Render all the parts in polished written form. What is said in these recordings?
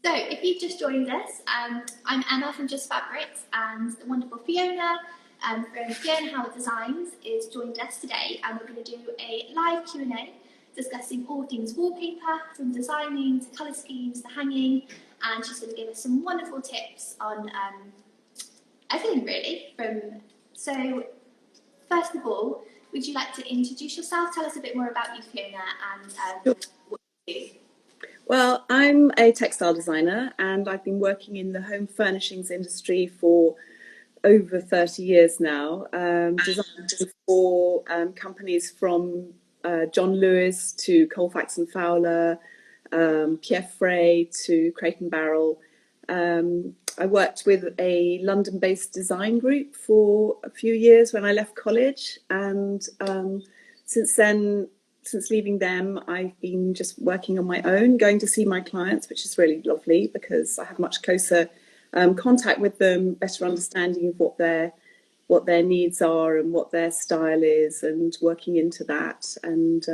So, if you've just joined us, I'm Emma from Just Fabrics, and the wonderful Fiona from Fiona Howard Designs is joined us today, and we're going to do a live Q&A discussing all things wallpaper, from designing to colour schemes to hanging, and she's going to give us some wonderful tips on everything really. So, first of all, would you like to introduce yourself? Tell us a bit more about you, Fiona, and what you do. Well, I'm a textile designer and I've been working in the home furnishings industry for over 30 years now, designing for companies from John Lewis to Colfax and Fowler, Pierre Frey to Crate and Barrel. I worked with a London-based design group for a few years when I left college, and since leaving them, I've been just working on my own, going to see my clients, which is really lovely because I have much closer contact with them, better understanding of what their needs are and what their style is, and working into that, and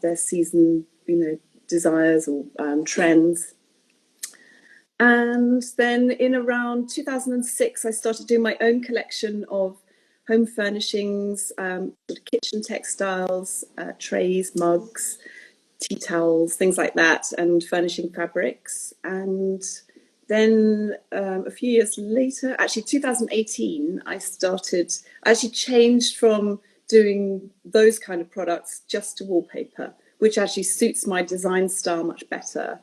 their season, desires or trends. And then in around 2006, I started doing my own collection of home furnishings, kitchen textiles, trays, mugs, tea towels, things like that, and furnishing fabrics. And then a few years later, actually 2018, I actually changed from doing those kind of products just to wallpaper, which actually suits my design style much better.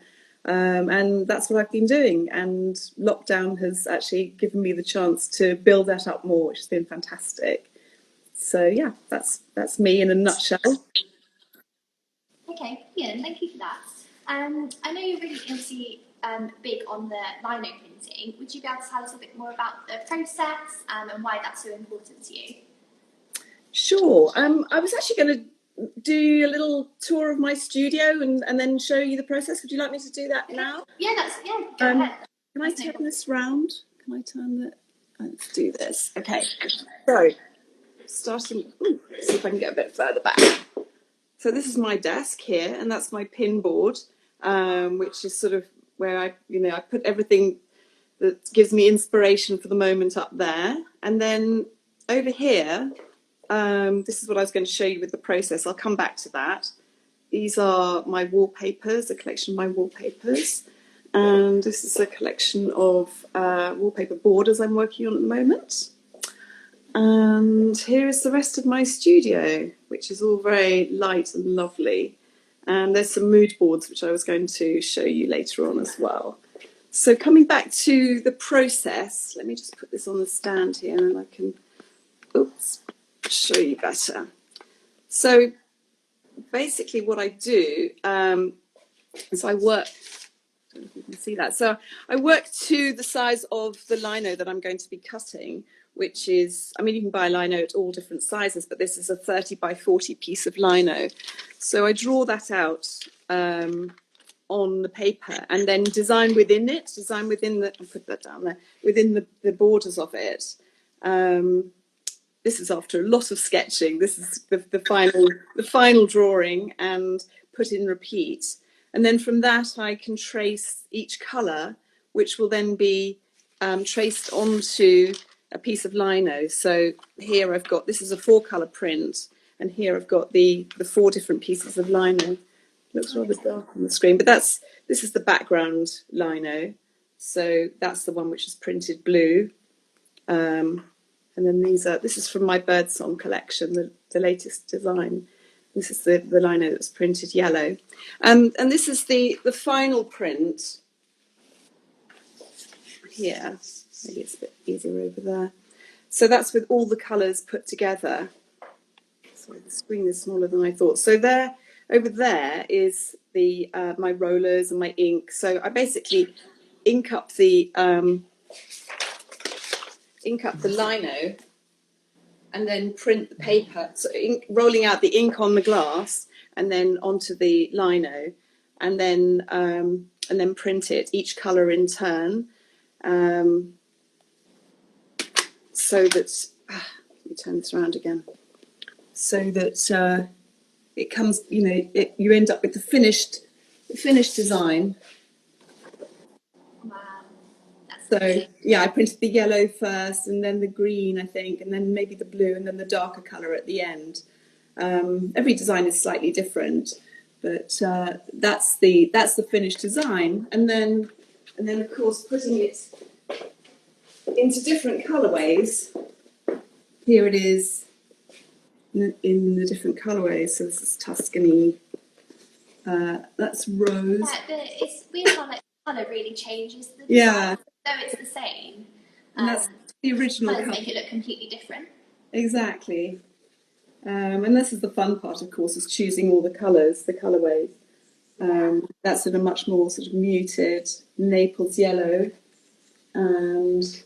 And that's what I've been doing, and lockdown has actually given me the chance to build that up more, which has been fantastic. So yeah, that's me in a nutshell. Okay, yeah, thank you for that. I know you're really obviously big on the lino printing. Would you be able to tell us a bit more about the process and why that's so important to you? Sure. I was actually going to do a little tour of my studio and then show you the process. Would you like me to do that now? Yeah, go ahead. Can I turn this round? Can I turn the... Let's do this. Okay. So, starting... see if I can get a bit further back. So this is my desk here, and that's my pin board, which is sort of where I put everything that gives me inspiration for the moment up there. And then over here, this is what I was going to show you with the process. I'll come back to that. These are my wallpapers, a collection of my wallpapers. And this is a collection of wallpaper borders I'm working on at the moment. And here is the rest of my studio, which is all very light and lovely. And there's some mood boards, which I was going to show you later on as well. So coming back to the process, let me just put this on the stand here and I can show you better. So basically what I do is I work, I don't know if you can see that. So I work to the size of the lino that I'm going to be cutting, which is, you can buy lino at all different sizes, but this is a 30 by 40 piece of lino. So I draw that out on the paper and then design within the, I'll put that down there, within the borders of it. This is after a lot of sketching. This is the final drawing and put in repeat. And then from that, I can trace each colour, which will then be traced onto a piece of lino. So here I've got, this is a 4-colour print, and here I've got the 4 different pieces of lino. It looks rather dark on the screen, but this is the background lino. So that's the one which is printed blue. And then this is from my Birdsong collection, the latest design. This is the lino that's printed yellow. And this is the final print here. Maybe it's a bit easier over there. So that's with all the colours put together. Sorry, the screen is smaller than I thought. So over there is my rollers and my ink. So I basically ink up the lino and then print the paper. So rolling out the ink on the glass and then onto the lino, and then print it, each colour in turn. So that, let me turn this around again, so that it comes, you end up with the finished design So yeah, I printed the yellow first, and then the green, I think, and then maybe the blue, and then the darker colour at the end. Every design is slightly different, but that's the finished design, and then of course putting it into different colourways. Here it is in the different colourways. So this is Tuscany. That's rose. It's weird how like colour really changes the design, Yeah, though it's the same. and that's the original Colours colour. make it look completely different. Exactly. And this is the fun part, of course, is choosing all the colours, the colourways. That's in a much more sort of muted Naples yellow, and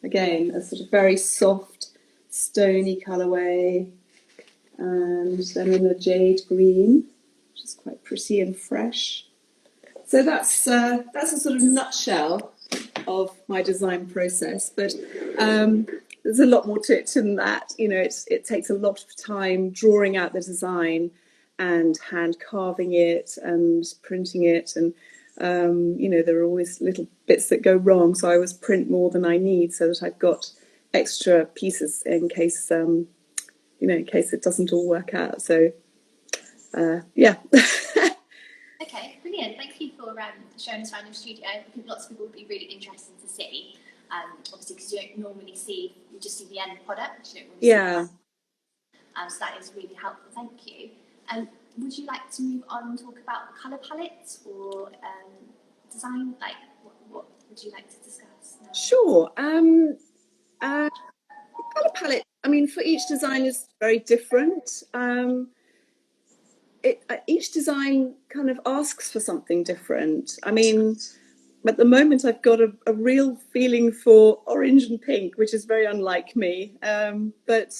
again a sort of very soft stony colourway, and then in a jade green, which is quite pretty and fresh. So that's a sort of nutshell of my design process, but there's a lot more to it than that. You know, it takes a lot of time drawing out the design and hand carving it and printing it, and you know, there are always little bits that go wrong, so I always print more than I need so that I've got extra pieces in case you know, in case it doesn't all work out. So yeah. Okay, brilliant. Thank you for showing us around your studio. I think lots of people would be really interested to see. Obviously, because you don't normally see, you just see the end product. You don't really see that. So that is really helpful. Thank you. Would you like to move on and talk about colour palettes or design? Like, what would you like to discuss now? Sure. Colour palette, I mean, for each design is very different. Each design kind of asks for something different. I mean, at the moment I've got a real feeling for orange and pink, which is very unlike me. But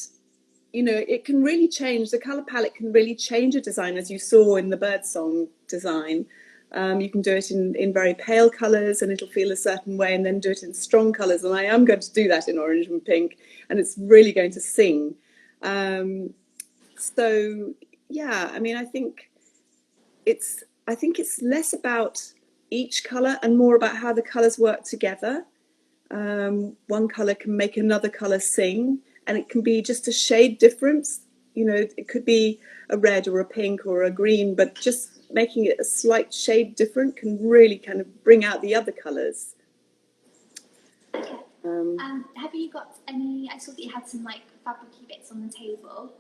you know, it can really change. The colour palette can really change a design, as you saw in the birdsong design. You can do it in very pale colours and it'll feel a certain way, and then do it in strong colours. And I am going to do that in orange and pink, and it's really going to sing. So yeah, I mean, I think it's less about each colour and more about how the colours work together. One colour can make another colour sing, and it can be just a shade difference. You know, it could be a red or a pink or a green, but just making it a slight shade different can really kind of bring out the other colours. Okay. Have you got any? I saw that you had some like fabricy bits on the table.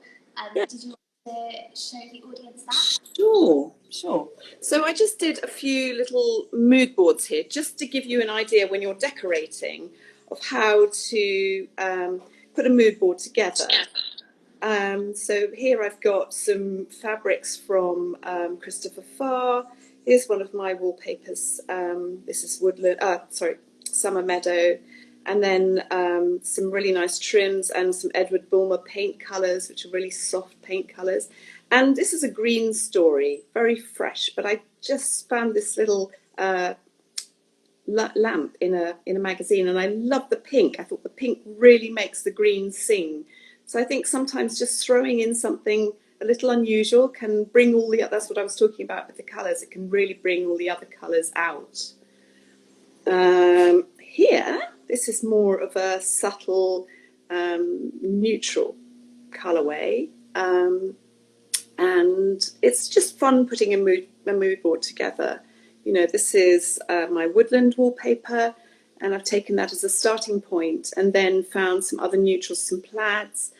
Yeah. Did you want to show the audience that? Sure. So I just did a few little mood boards here, just to give you an idea when you're decorating of how to put a mood board together. So here I've got some fabrics from Christopher Farr. Here's one of my wallpapers. This is Summer Meadow. And then some really nice trims and some Edward Bulmer paint colours, which are really soft paint colours. And this is a green story, very fresh, but I just found this little lamp in a magazine, and I love the pink. I thought the pink really makes the green sing. So I think sometimes just throwing in something a little unusual can bring all the, that's what I was talking about with the colours, it can really bring all the other colours out. Here, this is more of a subtle, neutral colourway. And it's just fun putting a mood board together. You know, this is my woodland wallpaper, and I've taken that as a starting point and then found some other neutrals, some plaids,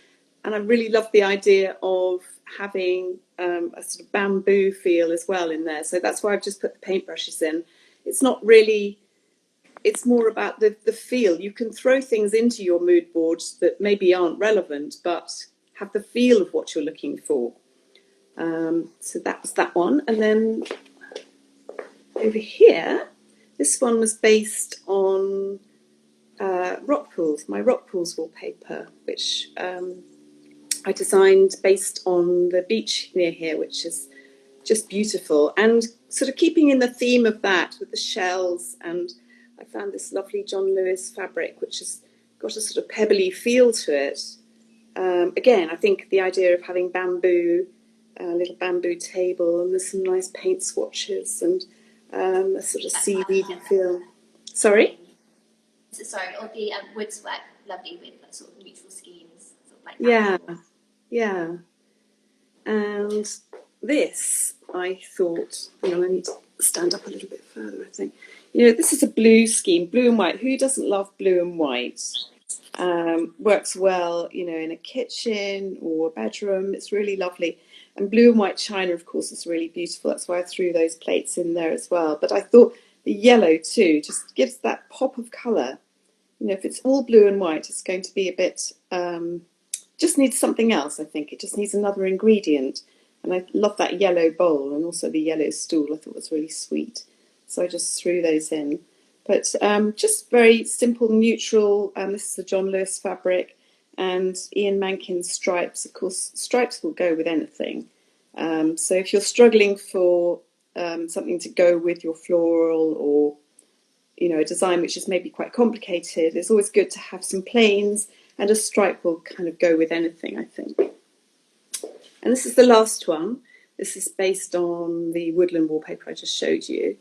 and I really love the idea of having a sort of bamboo feel as well in there. So that's why I've just put the paintbrushes in. It's not really, it's more about the feel. You can throw things into your mood boards that maybe aren't relevant, but have the feel of what you're looking for. So that was that one. And then over here, this one was based on rock pools, my rock pools wallpaper, which I designed based on the beach near here, which is just beautiful. And sort of keeping in the theme of that with the shells, and I found this lovely John Lewis fabric, which has got a sort of pebbly feel to it. Again, I think the idea of having bamboo, a little bamboo table, and there's some nice paint swatches and a sort of seaweedy feel. Sorry? Or the woods work lovely with like, sort of neutral schemes, sort of like Yeah, that. yeah. And this, I thought, hang on, I need to stand up a little bit further, I think. You know, this is a blue scheme, blue and white. Who doesn't love blue and white? Works well, you know, in a kitchen or a bedroom. It's really lovely. And blue and white china, of course, is really beautiful. That's why I threw those plates in there as well. But I thought the yellow too just gives that pop of colour. You know, if it's all blue and white, it's going to be a bit, just needs something else, I think. It just needs another ingredient. And I love that yellow bowl and also the yellow stool. I thought was really sweet. So I just threw those in. But just very simple, neutral. This is a John Lewis fabric and Ian Mankin's stripes. Of course, stripes will go with anything. So if you're struggling for something to go with your floral or, you know, a design which is maybe quite complicated, it's always good to have some plains, and a stripe will kind of go with anything, I think. And this is the last one. This is based on the woodland wallpaper I just showed you.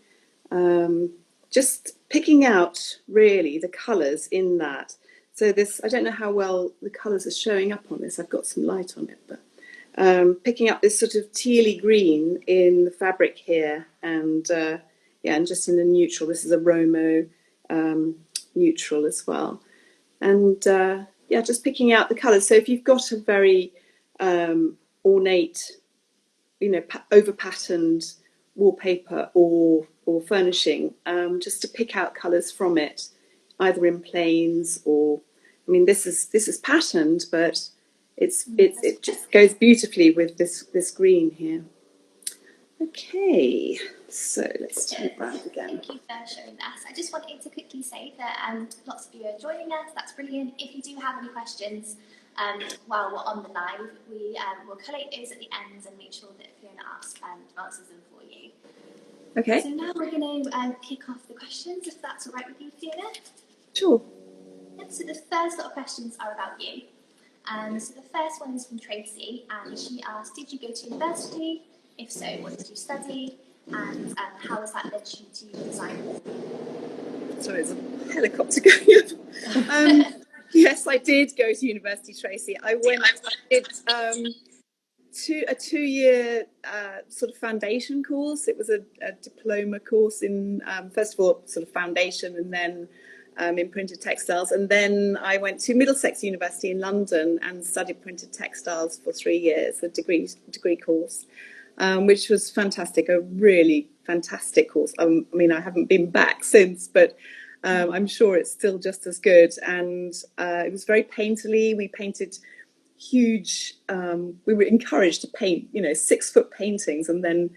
Just picking out really the colours in that. So this, I don't know how well the colours are showing up on this. I've got some light on it, but picking up this sort of tealy green in the fabric here, and yeah, and just in the neutral. This is a Romo neutral as well, and yeah, just picking out the colours. So if you've got a very ornate, you know, over patterned wallpaper or furnishing, just to pick out colours from it, either in plains or, I mean, this is patterned, but it just goes beautifully with this green here. Okay, so let's turn it around again. Thank you for showing us. I just wanted to quickly say that lots of you are joining us. That's brilliant. If you do have any questions while we're on the live, we will collate those at the end and make sure that Fiona asks answers them for you. Okay. So now we're going to kick off the questions, if that's all right with you, Fiona. Sure. Yep, so the first lot of questions are about you. So the first one is from Tracy, and she asked, did you go to university? If so, what did you study? And how has that led you to design? Sorry, there's a helicopter going up. Yes, I did go to university, Tracy. I did a 2-year sort of foundation course. It was a diploma course in, first of all, sort of foundation, and then in printed textiles. And then I went to Middlesex University in London and studied printed textiles for 3 years, a degree course, which was fantastic, a really fantastic course. I mean, I haven't been back since, but I'm sure it's still just as good. And it was very painterly. We painted huge, we were encouraged to paint, you know, 6-foot paintings and then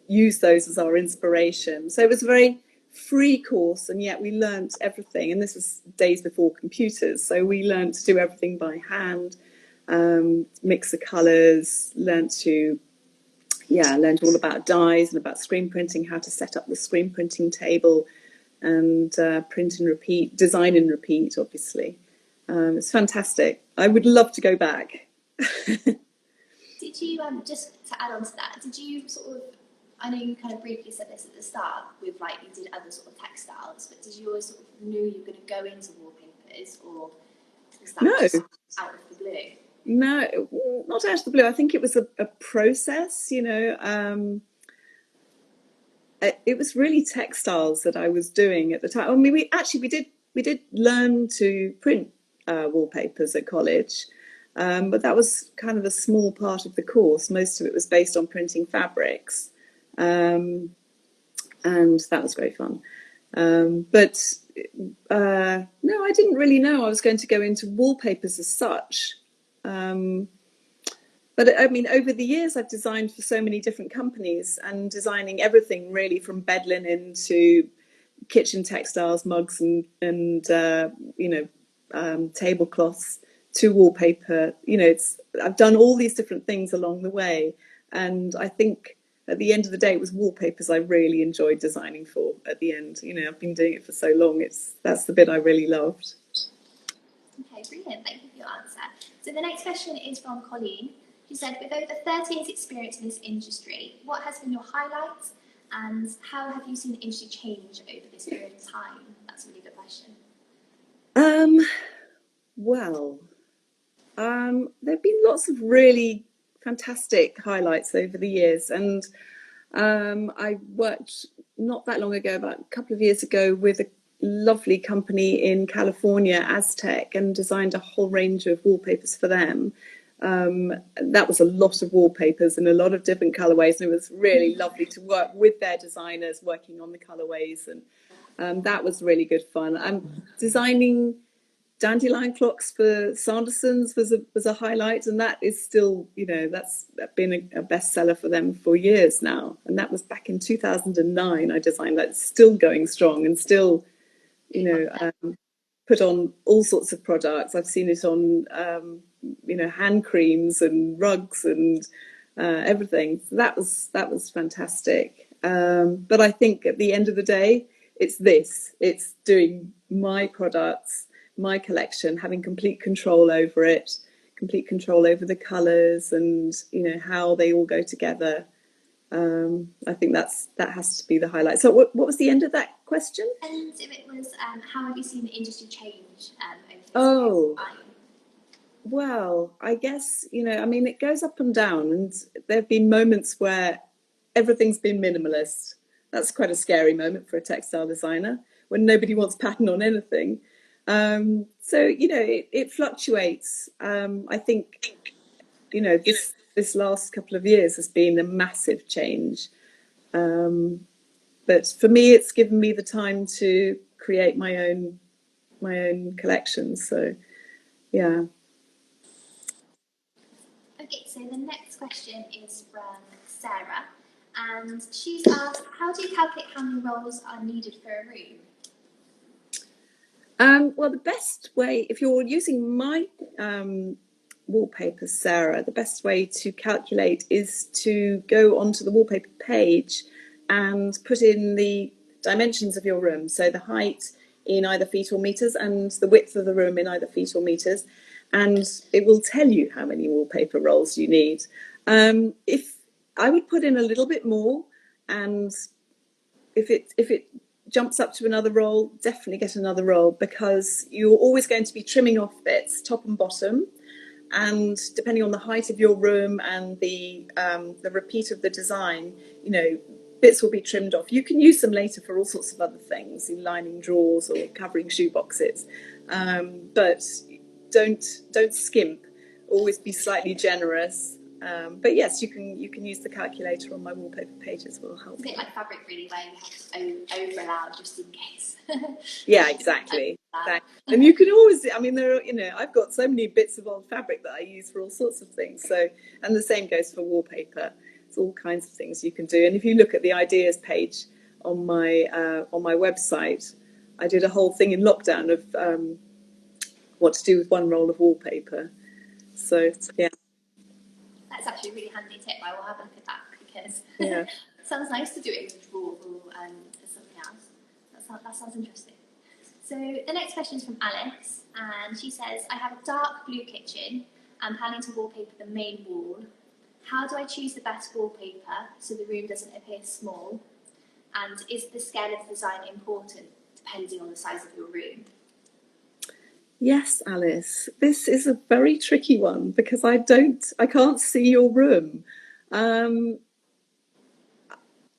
use those as our inspiration. So it was a very free course, and yet we learnt everything. And this was days before computers, so we learnt to do everything by hand, mix the colours, learnt all about dyes and about screen printing, how to set up the screen printing table, and print and repeat, design and repeat, obviously. It's fantastic. I would love to go back. Did you, just to add on to that, did you sort of, I know you kind of briefly said this at the start with like you did other sort of textiles, but did you always sort of knew you were going to go into wallpapers, or was that just out of the blue? No, not out of the blue. I think it was a process, you know. It was really textiles that I was doing at the time. I mean, we did learn to print wallpapers at college, but that was kind of a small part of the course. Most of it was based on printing fabrics, and that was very fun. But no, I didn't really know I was going to go into wallpapers as such. But I mean, over the years, I've designed for so many different companies, and designing everything really from bed linen to kitchen textiles, mugs, and you know, tablecloths to wallpaper. You know, I've done all these different things along the way, and I think at the end of the day, it was wallpapers I really enjoyed designing for. At the end, you know, I've been doing it for so long. That's the bit I really loved. Okay, brilliant. Thank you for your answer. So the next question is from Colleen. She said, with over 30 years experience in this industry, what has been your highlights, and how have you seen the industry change over this period of time? That's a really good question. Well, there have been lots of really fantastic highlights over the years, and I worked not that long ago, about a couple of years ago, with a lovely company in California, Aztec, and designed a whole range of wallpapers for them. That was a lot of wallpapers in a lot of different colorways, and it was really lovely to work with their designers working on the colorways, and that was really good fun. Designing dandelion clocks for Sanderson's was a highlight, and that is still, that's been a bestseller for them for years now, and that was back in 2009. I designed that. It's still going strong and still, put on all sorts of products. I've seen it on hand creams and rugs and everything. So that was fantastic. But I think at the end of the day, it's doing my products, my collection, having complete control over it, complete control over the colours and how they all go together. I think that has to be the highlight. So what was the end of that question? And if it was, how have you seen the industry change over time? Well, I guess, it goes up and down, and there have been moments where everything's been minimalist. That's quite a scary moment for a textile designer, when nobody wants pattern on anything. So, it fluctuates. I think, this last couple of years has been a massive change. But for me, it's given me the time to create my own collections. So, yeah. Okay, so the next question is from Sarah, and she's asked, how do you calculate how many rolls are needed for a room? Well, the best way, if you're using my wallpapers, Sarah, the best way to calculate is to go onto the wallpaper page and put in the dimensions of your room. So the height in either feet or meters and the width of the room in either feet or meters. And it will tell you how many wallpaper rolls you need. If I would put in a little bit more, and if it jumps up to another roll, definitely get another roll, because you're always going to be trimming off bits, top and bottom. And depending on the height of your room and the repeat of the design, bits will be trimmed off. You can use them later for all sorts of other things, in lining drawers or covering shoe boxes. But don't skimp. Always be slightly generous. But yes, you can use the calculator on my wallpaper pages. Will help. It's a bit like fabric, really, where you have to over-allow just in case. Yeah, exactly. And you can always, there are, I've got so many bits of old fabric that I use for all sorts of things. So, and the same goes for wallpaper. It's all kinds of things you can do. And if you look at the ideas page on my website, I did a whole thing in lockdown of what to do with one roll of wallpaper. So, yeah. That's actually a really handy tip. I will have a look at that, because it sounds nice to do it in a drawer or something else. That sounds interesting. So the next question is from Alice, and she says, I have a dark blue kitchen. I'm planning to wallpaper the main wall. How do I choose the best wallpaper so the room doesn't appear small? And is the scale of the design important depending on the size of your room? Yes, Alice, this is a very tricky one, because I can't see your room.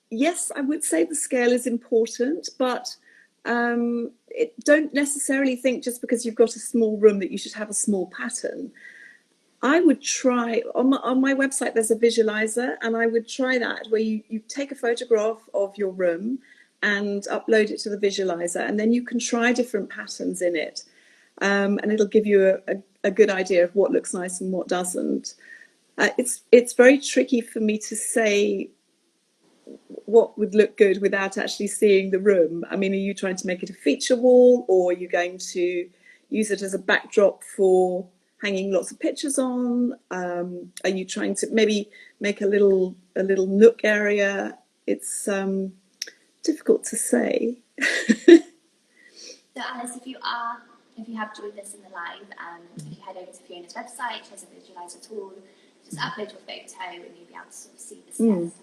Yes, I would say the scale is important, but don't necessarily think just because you've got a small room that you should have a small pattern. I would try, on my website there's a visualizer, and I would try that, where you take a photograph of your room and upload it to the visualizer, and then you can try different patterns in it. And it'll give you a good idea of what looks nice and what doesn't. It's very tricky for me to say what would look good without actually seeing the room. Are you trying to make it a feature wall, or are you going to use it as a backdrop for hanging lots of pictures on? Are you trying to maybe make a little nook area? It's difficult to say. So Alice, if you have joined us in the live, if you head over to Fiona's website, she has a visualizer tool, just upload your photo and you'll be able to sort of see the steps.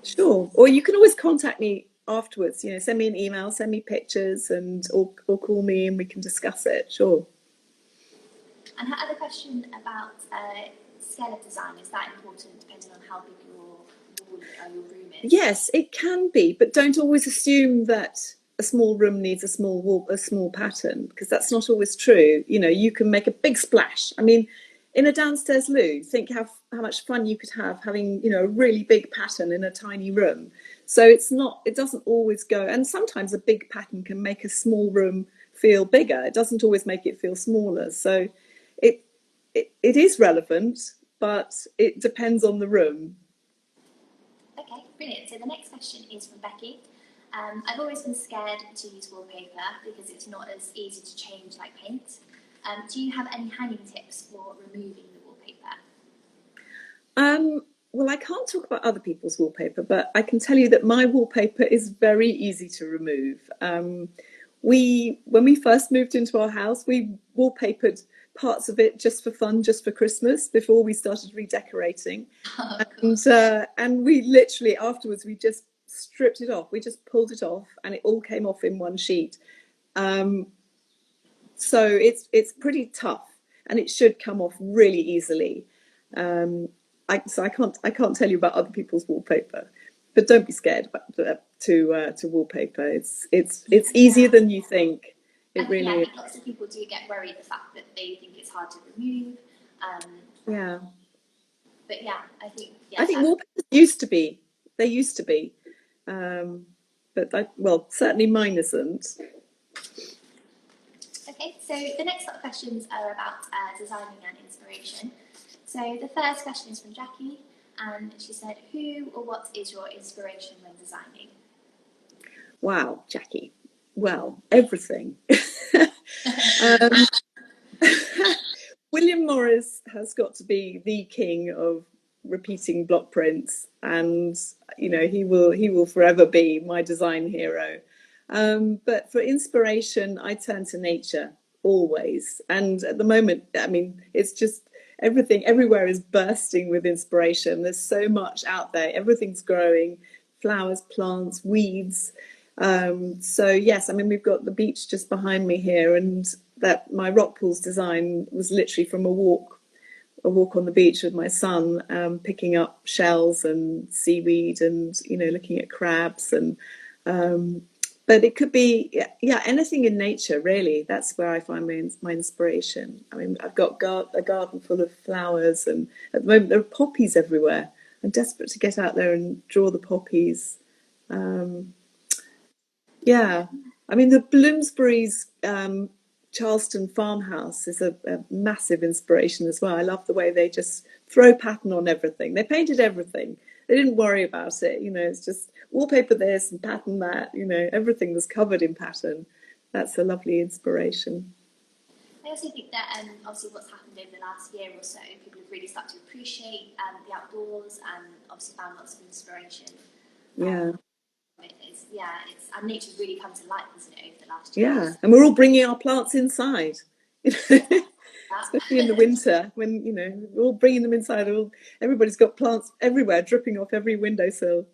Sure. Or you can always contact me afterwards, you know, send me an email, send me pictures, and or call me and we can discuss it. Sure. And her other question about scale of design, is that important depending on how big your wall or your room is? Yes, it can be, but don't always assume that a small room needs a small wall, a small pattern, because that's not always true. You know, you can make a big splash. I mean, in a downstairs loo, think how much fun you could have having, you know, a really big pattern in a tiny room. So it doesn't always go, and sometimes a big pattern can make a small room feel bigger. It doesn't always make it feel smaller. So it is relevant, but it depends on the room. Okay, brilliant. So the next question is from Becky. I've always been scared to use wallpaper because it's not as easy to change like paint. Do you have any hanging tips for removing the wallpaper? Well, I can't talk about other people's wallpaper, but I can tell you that my wallpaper is very easy to remove. When we first moved into our house, we wallpapered parts of it just for fun, just for Christmas, before we started redecorating. Oh, and we literally afterwards we just stripped it off. We just pulled it off, and it all came off in one sheet. So it's pretty tough, and it should come off really easily. I can't tell you about other people's wallpaper, but don't be scared to wallpaper. It's easier than you think. It really I is. think lots of people do get worried the fact that they think it's hard to remove. Yeah. But yeah, I think wallpapers used to be. They used to be, but certainly mine isn't. Okay, so the next lot of questions are about designing and inspiration. So the first question is from Jackie, and she said, who or what is your inspiration when designing? Wow, Jackie. Well, everything. William Morris has got to be the king of repeating block prints, and you know he will forever be my design hero. But for inspiration, I turn to nature always, and at the moment, I mean, it's just everything everywhere is bursting with inspiration. There's so much out there. Everything's growing, flowers, plants, weeds. So yes, I mean, we've got the beach just behind me here, and that my rock pools design was literally from a walk on the beach with my son, picking up shells and seaweed, and you know, looking at crabs, and but it could be anything in nature really. That's where I find my inspiration. I mean, I've got a garden full of flowers, and at the moment there are poppies everywhere. I'm desperate to get out there and draw the poppies. Yeah, I mean, the Bloomsbury's Charleston farmhouse is a massive inspiration as well. I love the way they just throw pattern on everything. They painted everything. They didn't worry about it. You know, it's just wallpaper this and pattern that. You know, everything was covered in pattern. That's a lovely inspiration. I also think that obviously what's happened over the last year or so, people have really started to appreciate the outdoors and obviously found lots of inspiration. Yeah. And nature's really come to life, hasn't it, over the last year? Yeah, and we're all bringing our plants inside, especially in the winter when, you know, we're all bringing them inside. Everybody's got plants everywhere, dripping off every windowsill.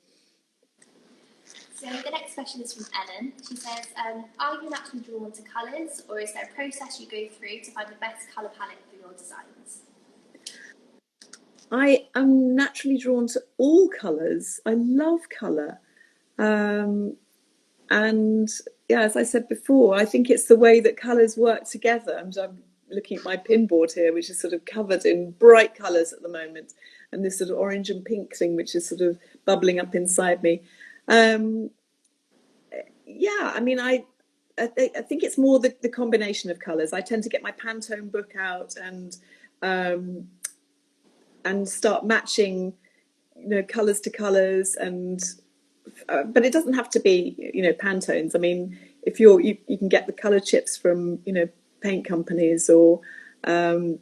So the next question is from Ellen. She says, are you naturally drawn to colours, or is there a process you go through to find the best colour palette for your designs? I am naturally drawn to all colours. I love colour. And yeah, as I said before, I think it's the way that colours work together. And I'm looking at my pinboard here, which is sort of covered in bright colours at the moment, and this sort of orange and pink thing, which is sort of bubbling up inside me. Yeah, I mean, I think it's more the combination of colours. I tend to get my Pantone book out and start matching, you know, colours to colours, and but it doesn't have to be, you know, Pantones. I mean, if you can get the colour chips from, you know, paint companies or anything.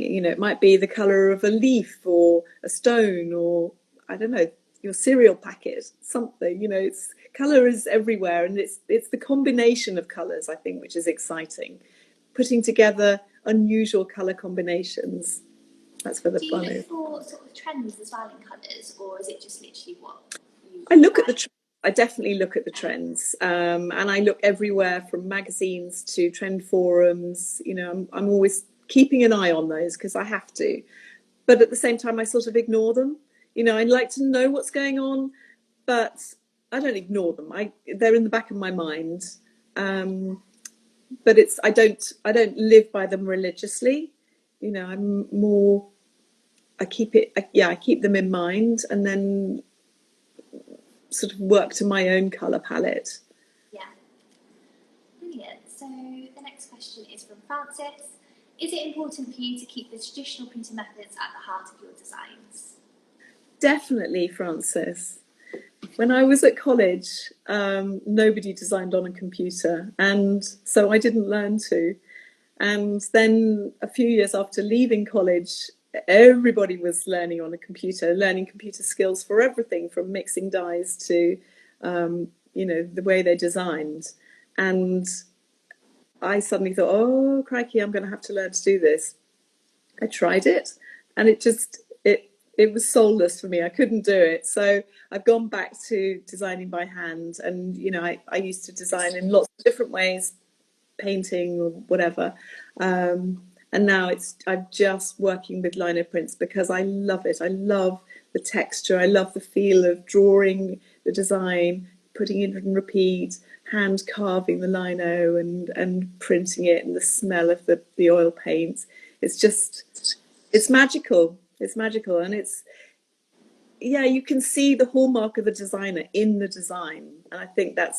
You know, it might be the colour of a leaf or a stone, or I don't know, your cereal packet, something. You know, colour is everywhere, and it's the combination of colours, I think, which is exciting. Putting together unusual colour combinations. That's where the fun is. Do you look for sort of trends as well in colours, or is it just literally what you I look at the trends. I definitely look at the trends, and I look everywhere from magazines to trend forums. You know, I'm always keeping an eye on those because I have to. But at the same time, I sort of ignore them. You know, I like to know what's going on, but I don't ignore them. They're in the back of my mind. But I don't live by them religiously. You know, I'm more, I keep them in mind, and then sort of work to my own colour palette. Yeah, brilliant. So the next question is from Francis. Is it important for you to keep the traditional printing methods at the heart of your designs? Definitely, Francis. When I was at college, nobody designed on a computer, and so I didn't learn to. And then a few years after leaving college, everybody was learning on a computer, learning computer skills for everything from mixing dyes to, you know, the way they designed. And I suddenly thought, oh, crikey, I'm going to have to learn to do this. I tried it, and it was soulless for me. I couldn't do it. So I've gone back to designing by hand. And, you know, I used to design in lots of different ways, painting or whatever. And now I'm just working with lino prints because I love it. I love the texture. I love the feel of drawing the design, putting it in repeat, hand carving the lino and printing it, and the smell of the oil paints. It's magical. It's magical. And yeah, you can see the hallmark of the designer in the design. And I think I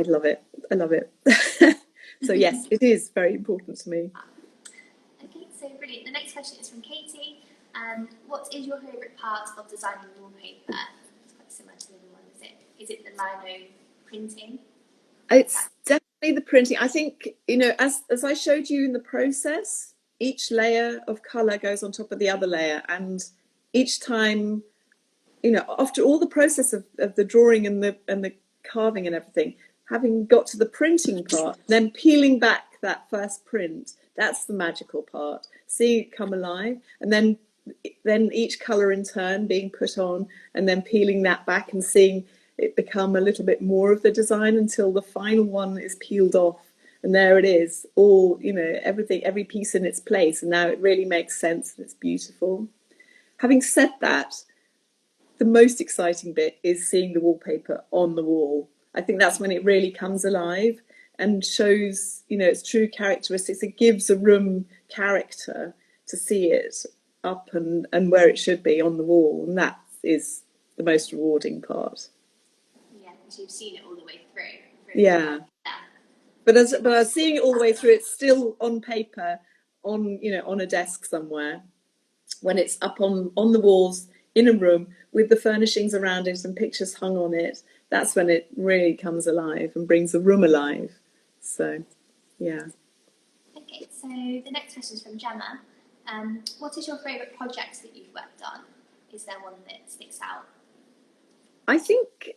love it. I love it. So yes, it is very important to me. Okay, so brilliant. The next question is from Katie. What is your favourite part of designing wallpaper? It's quite similar to the other one, is it? Is it the lino printing? It's definitely the printing. I think, you know, as I showed you in the process, each layer of colour goes on top of the other layer, and each time, you know, after all the process of the drawing and the carving and everything, having got to the printing part, then peeling back that first print, that's the magical part. Seeing it come alive, and then each colour in turn being put on, and then peeling that back and seeing it become a little bit more of the design until the final one is peeled off. And there it is, all, you know, everything, every piece in its place. And now it really makes sense and it's beautiful. Having said that, the most exciting bit is seeing the wallpaper on the wall. I think that's when it really comes alive and shows, you know, its true characteristics. It gives a room character to see it up and where it should be on the wall. And that is the most rewarding part. Yeah, because you've seen it all the way through. Yeah. But as seeing it all the way through, it's still on paper, on, you know, on a desk somewhere. When it's up on the walls in a room with the furnishings around it and pictures hung on it, that's when it really comes alive and brings the room alive. So, yeah. Okay, so the next question is from Gemma. What is your favourite project that you've worked on? Is there one that sticks out? I think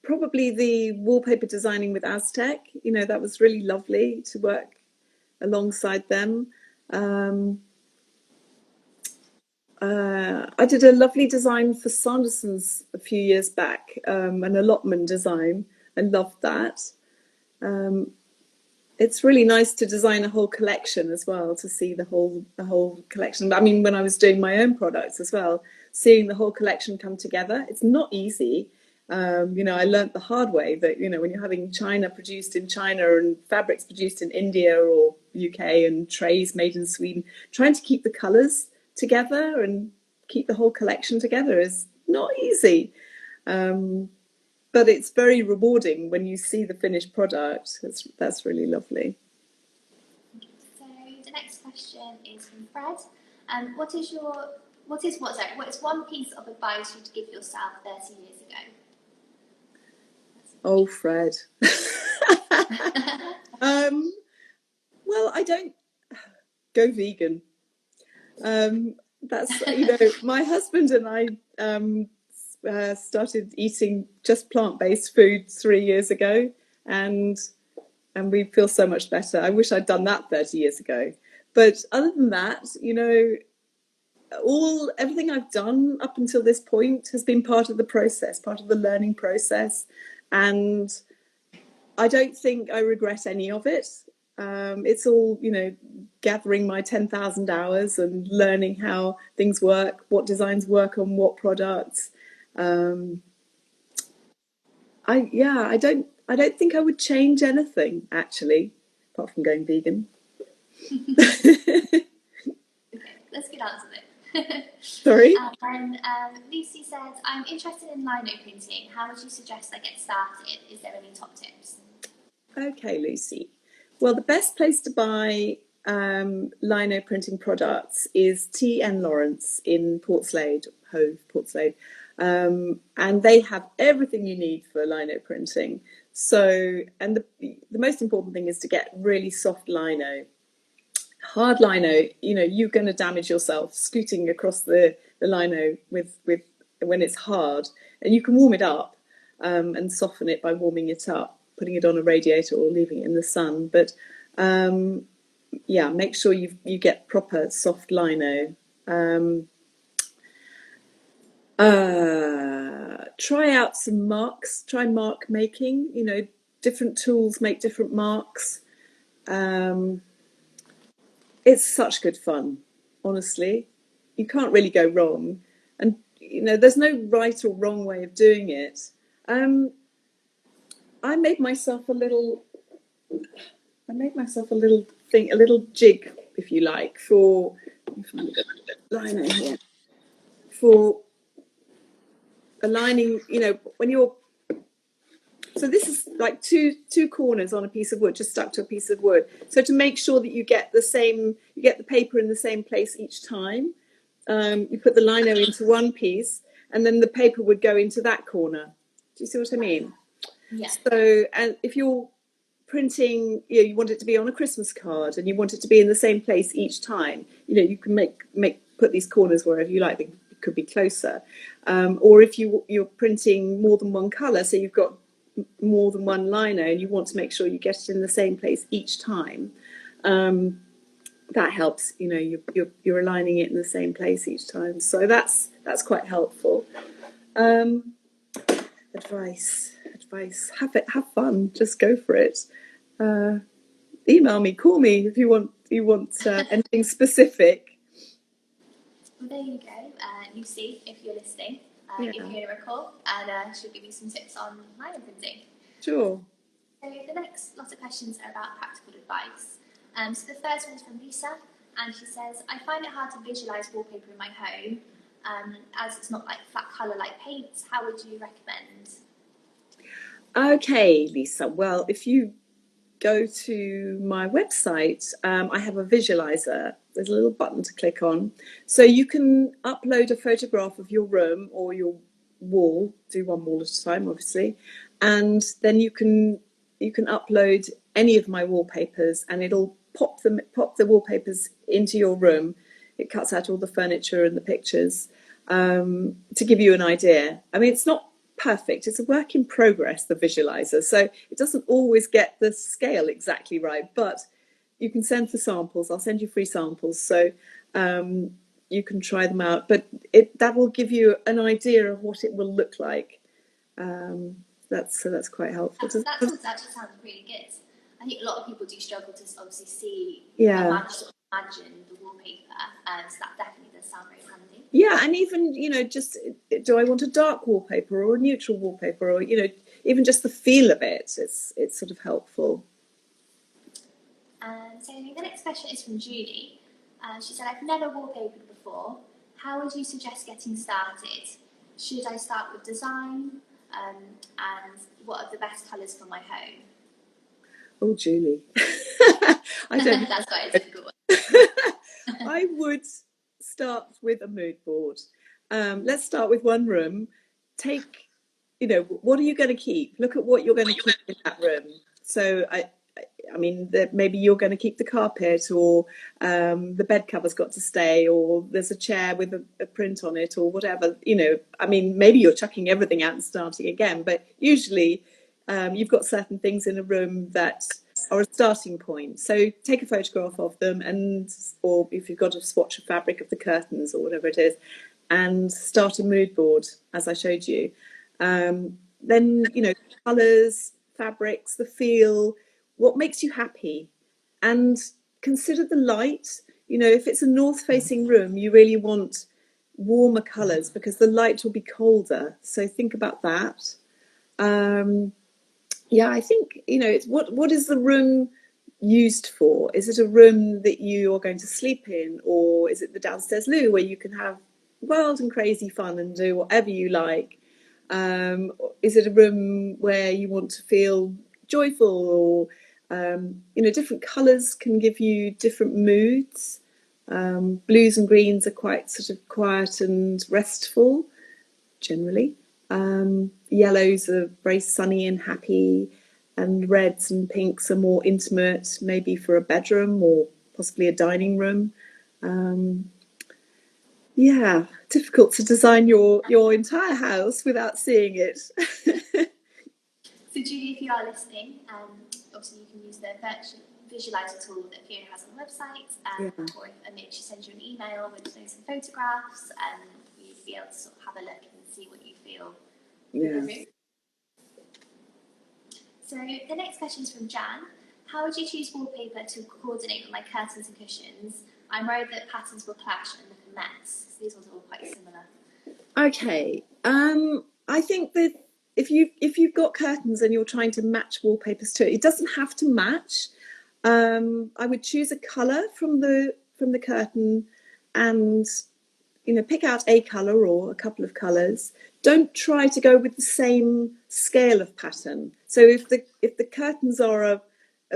probably the wallpaper designing with Aztec. You know, that was really lovely to work alongside them. I did a lovely design for Sanderson's a few years back, an allotment design. I loved that. It's really nice to design a whole collection as well, to see the whole collection. I mean, when I was doing my own products as well, seeing the whole collection come together, it's not easy. You know, I learned the hard way that, you know, when you're having china produced in China and fabrics produced in India or UK and trays made in Sweden, trying to keep the colours together and keep the whole collection together is not easy. But it's very rewarding when you see the finished product. That's really lovely. So the next question is from Fred. What is one piece of advice you'd give yourself 30 years ago? Oh, Fred. Well, I don't go vegan. That's, you know, my husband and I started eating just plant-based food 3 years ago, and we feel so much better. I wish I'd done that 30 years ago. But other than that, you know, everything I've done up until this point has been part of the process, part of the learning process, and I don't think I regret any of it. It's all, gathering my 10,000 hours and learning how things work, what designs work on what products. I don't think I would change anything actually, apart from going vegan. Okay, that's a good answer then. Sorry? And Lucy says, I'm interested in lino printing. How would you suggest I get started? Is there any top tips? Okay, Lucy. Well, the best place to buy lino printing products is T.N. Lawrence in Portslade, Hove, Portslade. And they have everything you need for lino printing. So, and the most important thing is to get really soft lino. Hard lino, you're going to damage yourself scooting across the lino with when it's hard. And you can warm it up and soften it by warming it up, putting it on a radiator or leaving it in the sun. But make sure you get proper soft lino. Try out some marks. Try mark making. Different tools make different marks. It's such good fun, honestly. You can't really go wrong, and there's no right or wrong way of doing it. I made myself a little thing, a little jig, if you like, for lino here, for aligning. When you're. So this is like two corners on a piece of wood, just stuck to a piece of wood. So to make sure that you get the paper in the same place each time, you put the lino into one piece, and then the paper would go into that corner. Do you see what I mean? Yeah. So, and if you're printing, you want it to be on a Christmas card, and you want it to be in the same place each time. You can put these corners wherever you like. They could be closer, or if you're printing more than one colour, so you've got more than one lino and you want to make sure you get it in the same place each time, that helps. You're aligning it in the same place each time, so that's quite helpful. Advice, have fun, just go for it. Email me, call me if you want anything specific. Well, there you go, Lucy, if you're listening. Give Fiona a call and she'll give you some tips on lino printing. Sure. So the next lot of questions are about practical advice. So the first one is from Lisa, and she says, I find it hard to visualise wallpaper in my home, as it's not like flat colour like paints. How would you recommend? Okay, Lisa. Well, if you go to my website, I have a visualizer. There's a little button to click on. So you can upload a photograph of your room or your wall, do one wall at a time, obviously, and then you can upload any of my wallpapers, and it'll pop the wallpapers into your room. It cuts out all the furniture and the pictures to give you an idea. I mean, it's not perfect. It's a work in progress, the visualizer, so it doesn't always get the scale exactly right, but you can send for samples. I'll send you free samples, so you can try them out, but that will give you an idea of what it will look like. That's quite helpful. That actually sounds really good. I think a lot of people do struggle to obviously see, imagine the wallpaper, so that definitely does sound very handy. Yeah, and even, just, do I want a dark wallpaper or a neutral wallpaper, or, even just the feel of it, it's sort of helpful. So the next question is from Julie. She said, I've never wallpapered before. How would you suggest getting started? Should I start with design? And what are the best colours for my home? Oh, Julie. I don't. That's quite a difficult one. I would start with a mood board. Let's start with one room. Take, what are you going to keep? Look at what you're going to keep in that room. So I mean, maybe you're going to keep the carpet, or the bed cover's got to stay, or there's a chair with a print on it, or whatever. I mean, maybe you're chucking everything out and starting again. But usually, you've got certain things in a room that are a starting point. So take a photograph of them, and or if you've got a swatch of fabric of the curtains or whatever it is, and start a mood board as I showed you. Then, you know, colours, fabrics, the feel, what makes you happy, and consider the light. You know, if it's a north facing room, you really want warmer colours because the light will be colder. So think about that. Yeah, I think, you know, it's what is the room used for? Is it a room that you are going to sleep in, or is it the downstairs loo where you can have wild and crazy fun and do whatever you like? Is it a room where you want to feel joyful, or you know, different colours can give you different moods. Blues and greens are quite sort of quiet and restful generally. Yellows are very sunny and happy, and reds and pinks are more intimate, maybe for a bedroom or possibly a dining room. Yeah, difficult to design your entire house without seeing it. So Julie, if you are listening, obviously you can use the visualizer tool that Fiona has on the website, or if maybe she sends you an email with some photographs, and you'd be able to sort of have a look and see what you feel. Yeah. So the next question is from Jan. How would you choose wallpaper to coordinate with my curtains and cushions? I'm worried that patterns will clash and look a mess. So these ones are all quite similar. Okay. I think that if you've got curtains and you're trying to match wallpapers to it, it doesn't have to match. I would choose a colour from the curtain, and you know, pick out a colour or a couple of colours. Don't try to go with the same scale of pattern. So if the curtains are a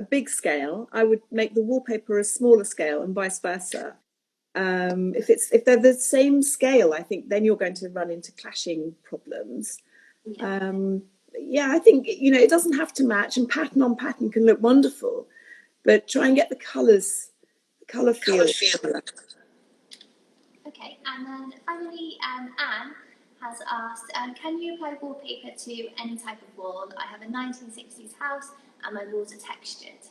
big scale, I would make the wallpaper a smaller scale, and vice versa. If they're the same scale, I think then you're going to run into clashing problems. Yeah, I think, you know, it doesn't have to match, and pattern on pattern can look wonderful, but try and get the colours, the colour feel. Okay, and then finally, Anne has asked, can you apply wallpaper to any type of wall? I have a 1960s house and my walls are textured.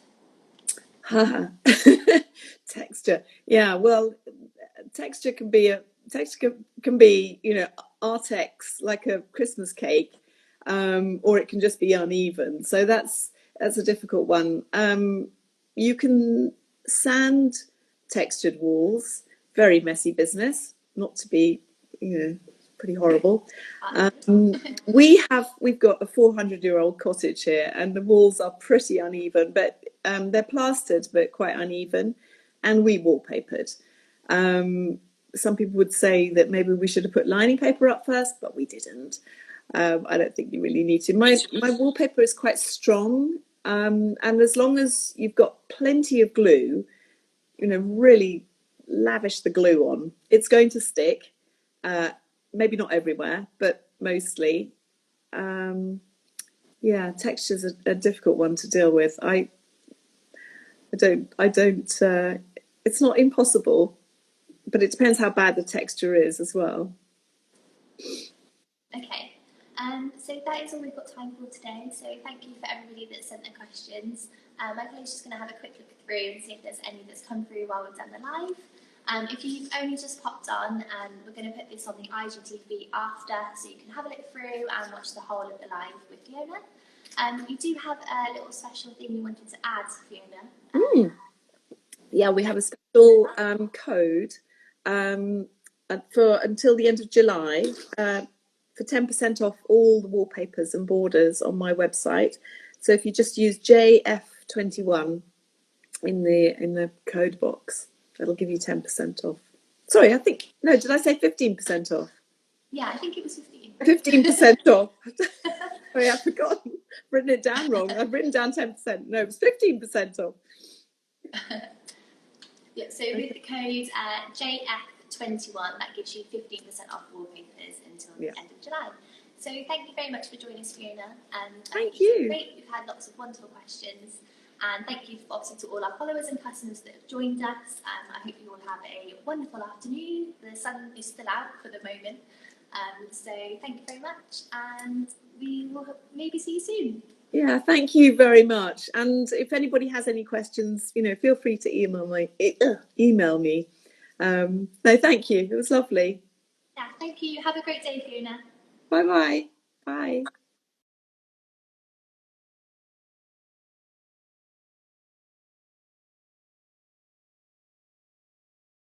Texture. Yeah, well, texture can be you know, Artex, like a Christmas cake, or it can just be uneven. So that's a difficult one. You can sand textured walls, very messy business, not to be, you know, pretty horrible. We've got a 400-year-old cottage here, and the walls are pretty uneven, but they're plastered but quite uneven, and we wallpapered. Some people would say that maybe we should have put lining paper up first, but we didn't. I don't think you really need to. My wallpaper is quite strong, and as long as you've got plenty of glue, you know, really lavish the glue on, it's going to stick. Maybe not everywhere, but mostly. Yeah, texture's a difficult one to deal with. I don't. It's not impossible, but it depends how bad the texture is as well. Okay, so that is all we've got time for today. So thank you for everybody that sent their questions. My colleague's just going to have a quick look through and see if there's any that's come through while we've done the live. If you've only just popped on, we're going to put this on the IGTV after, so you can have a look through and watch the whole of the live with Fiona. You do have a little special thing you wanted to add, Fiona. Yeah, we have a special code for until the end of July for 10% off all the wallpapers and borders on my website. So if you just use JF21 in the code box, that'll give you 10% off. Sorry, did I say 15% off? Yeah, I think it was 15. 15% off. Sorry, I've forgotten. Written it down wrong. I've written down 10%. No, it was 15% off. Yeah, so with the code JF21, that gives you 15% off wallpapers until the end of July. So thank you very much for joining us, Fiona. Thank you. Great. We've had lots of wonderful questions. And thank you obviously to all our followers and customers that have joined us. I hope you all have a wonderful afternoon. The sun is still out for the moment. So thank you very much, and we will maybe see you soon. Yeah, thank you very much. And if anybody has any questions, feel free to email me. No, thank you. It was lovely. Yeah, thank you. Have a great day, Fiona. Bye-bye. Bye.